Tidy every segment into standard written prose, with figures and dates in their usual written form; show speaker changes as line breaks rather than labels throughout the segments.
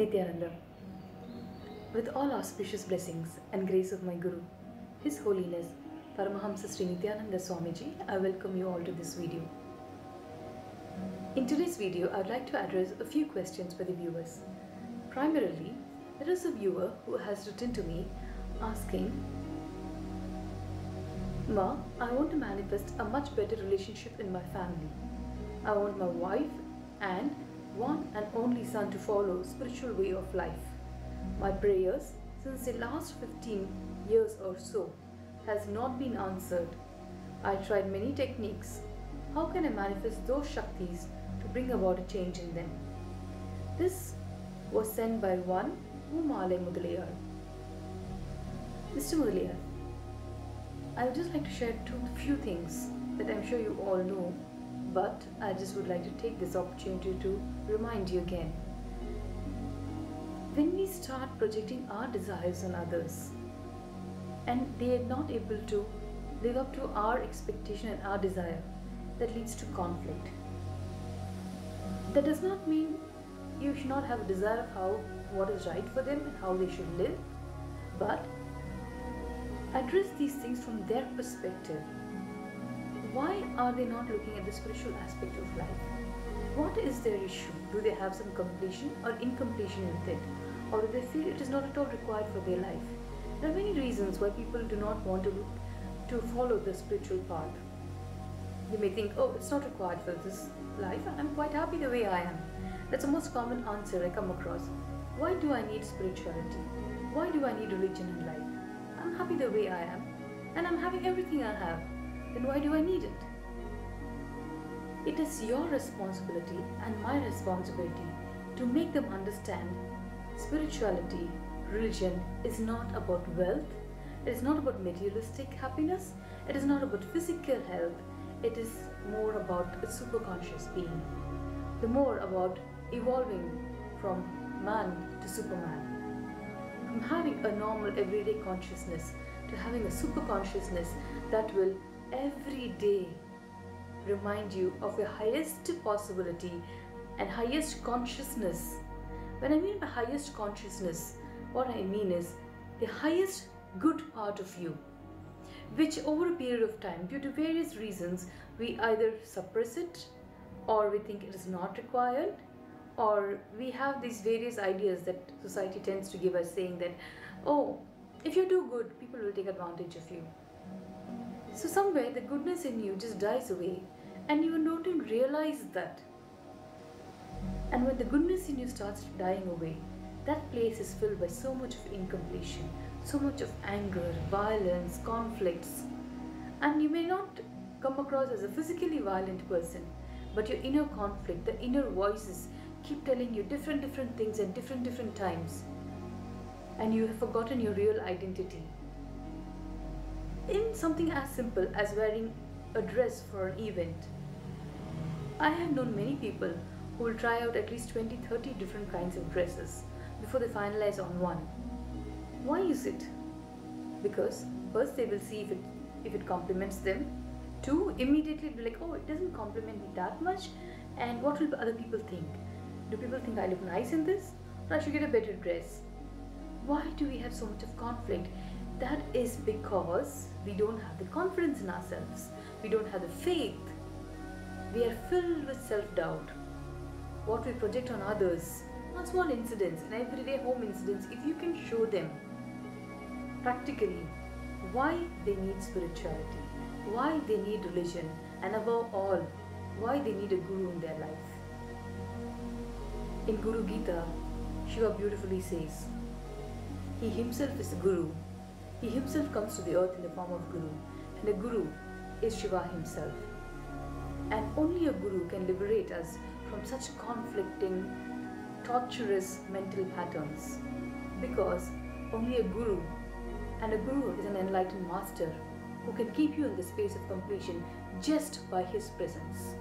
Nityananda. With all auspicious blessings and grace of my Guru, His Holiness Paramahamsa Sri Nityananda Swamiji, I welcome you all to this video. In today's video, I would like to address a few questions by the viewers. Primarily, there is a viewer who has written to me asking, Ma, I want to manifest a much better relationship in my family. I want my wife and one and only son to follow spiritual way of life. My prayers since the last 15 years or so has not been answered. I tried many techniques. How can I manifest those Shaktis to bring about a change in them? This was sent by one Umale Mudaliyar. Mr. Mudaliyar, I would just like to share few things that I'm sure you all know, but I just would like to take this opportunity to remind you again. When we start projecting our desires on others and they are not able to live up to our expectation and our desire, that leads to conflict. That does not mean you should not have a desire of what is right for them and how they should live, but address these things from their perspective. Why are they not looking at the spiritual aspect of life? What is their issue? Do they have some completion or incompletion with it? Or do they feel it is not at all required for their life? There are many reasons why people do not want to follow the spiritual path. You may think, oh, it's not required for this life. I'm quite happy the way I am. That's the most common answer I come across. Why do I need spirituality? Why do I need religion in life? I'm happy the way I am and I'm having everything I have. Then why do I need it? It is your responsibility and my responsibility to make them understand spirituality, religion is not about wealth, it is not about materialistic happiness, it is not about physical health, it is more about a superconscious being. The more about evolving from man to superman. From having a normal everyday consciousness to having a super consciousness that will every day remind you of your highest possibility and highest consciousness. When I mean by highest consciousness, what I mean is the highest good part of you, which over a period of time, due to various reasons, we either suppress it or we think it is not required, or we have these various ideas that society tends to give us, saying that, oh, if you do good, people will take advantage of you. So somewhere the goodness in you just dies away and you don't even realize that. And when the goodness in you starts dying away, that place is filled by so much of incompletion, so much of anger, violence, conflicts. And you may not come across as a physically violent person, but your inner conflict, the inner voices keep telling you different things at different times. And you have forgotten your real identity. In something as simple as wearing a dress for an event, I have known many people who will try out at least 20-30 different kinds of dresses before they finalize on one. Why is it? Because first they will see if it complements them. Two, immediately be like, oh, it doesn't compliment me that much, and what will other people think? Do people think I look nice in this, or I should get a better dress? Why do we have so much of conflict? That is because we don't have the confidence in ourselves. We don't have the faith. We are filled with self-doubt. What we project on others, not small incidents, in everyday home incidents, if you can show them practically why they need spirituality, why they need religion, and above all, why they need a guru in their life. In Guru Gita, Shiva beautifully says, he himself is the guru. He himself comes to the earth in the form of Guru, and the Guru is Shiva himself. And only a Guru can liberate us from such conflicting, torturous mental patterns. Because only a Guru, and a Guru is an enlightened master who can keep you in the space of completion just by his presence.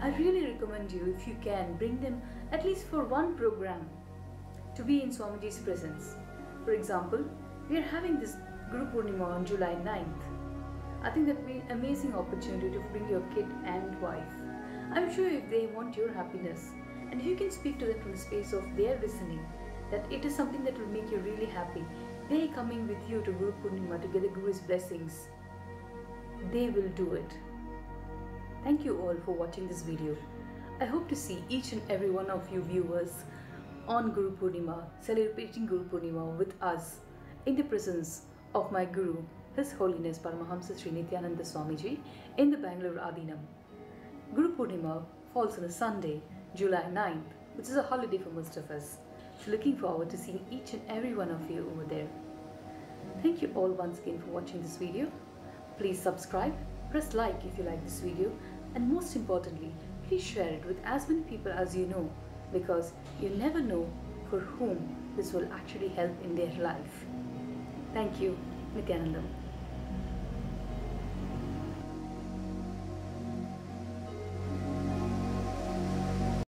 I really recommend you, if you can, bring them at least for one program to be in Swamiji's presence. For example, we are having this Guru Purnima on July 9th. I think that would be an amazing opportunity to bring your kid and wife. I'm sure if they want your happiness And if you can speak to them from the space of their listening, that it is something that will make you really happy, they coming with you to Guru Purnima to get the Guru's blessings, they will do it. Thank you all for watching this video. I hope to see each and every one of you viewers on Guru Purnima, celebrating Guru Purnima with us in the presence of my Guru, His Holiness Paramahamsa Sri Nityananda Swamiji in the Bangalore Adinam. Guru Purnima falls on a Sunday, July 9th, which is a holiday for most of us. So looking forward to seeing each and every one of you over there. Thank you all once again for watching this video. Please subscribe, press like if you like this video, and most importantly, please share it with as many people as you know, because you never know for whom this will actually help in their life. Thank you. Nityanandam.